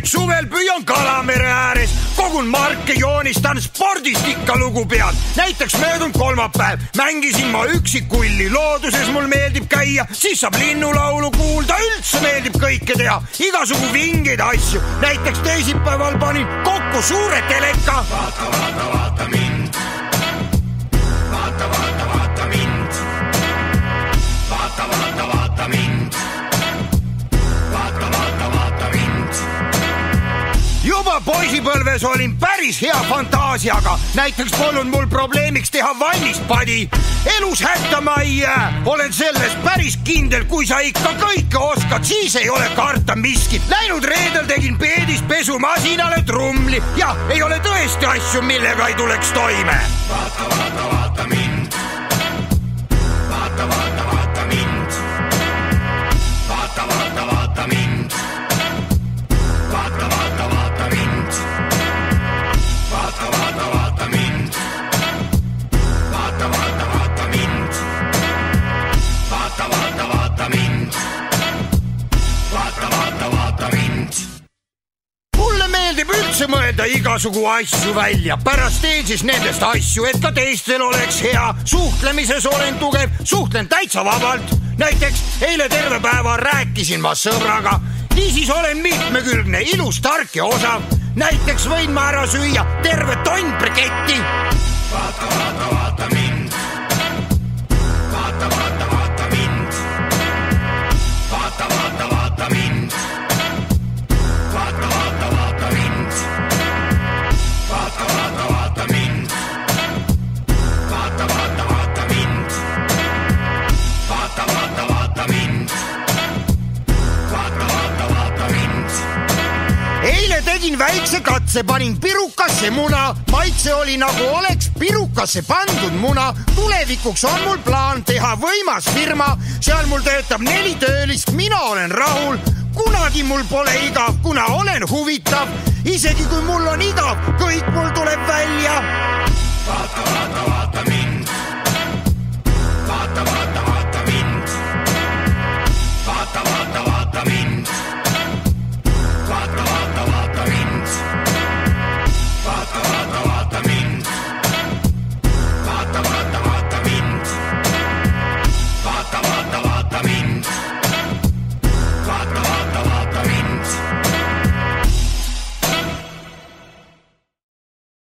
näiteks suvel püüan Kalamere ääres, kogun marke, joonistan, spordist ikka lugu pean. Näiteks möödunud kolmapäev mängisin ma üksikulli, looduses mul meeldib käia, siis saab linnulaulu kuulda, üldse meeldib kõike teha, igasugu vingeid asju. Näiteks teisipäeval panin kokku suure teleka. Vaata mind. Vaata mind. Vaata mind. Vaata mind. Juba poisipõlves olin päris hea fantaasiaga. Näiteks polnud mul probleemiks teha vannist padi. Elus hätta ma ei jää. Olen sellest päris kindel, kui sa ikka kõike oskad, siis ei ole karta miskit. Läinud reedel tegin peedist pesumasinale trumli. Ja ei ole tõesti asju, millega ei tuleks toime. Vaata mind. Vaata mind. Vaata mind. Vaata mind. Vaata mind. Vaata mind. Vaata mind. Vaata mind. Mulle meeldib üldse mõelda igasugu asju välja. Pärast teen siis nendest asju, et ka teistel oleks hea. Suhtlemises olen tugev, suhtlen täitsa vabalt. Näiteks eile terve päeva rääkisin ma sõbraga. Niisiis olen mitmekülgne, ilus, tark ja osav. Näiteks võin ma ära süüa terve tonn briketti. Vaata mind. Vaata mind. Vaata mind. Vaata mind. Vaata mind. Vaata mind. Vaata mind. Vaata mind. Eile tegin väikse katse, panin pirukasse muna. Maitse oli nagu oleks pirukasse pandud muna. Tulevikuks on mul plaan teha võimas firma. Seal mul töötab 4 töölist, mina olen rahul. Kunagi mul pole igav, kuna olen huvitav. Isegi kui mul on igav, kõik mul tuleb välja.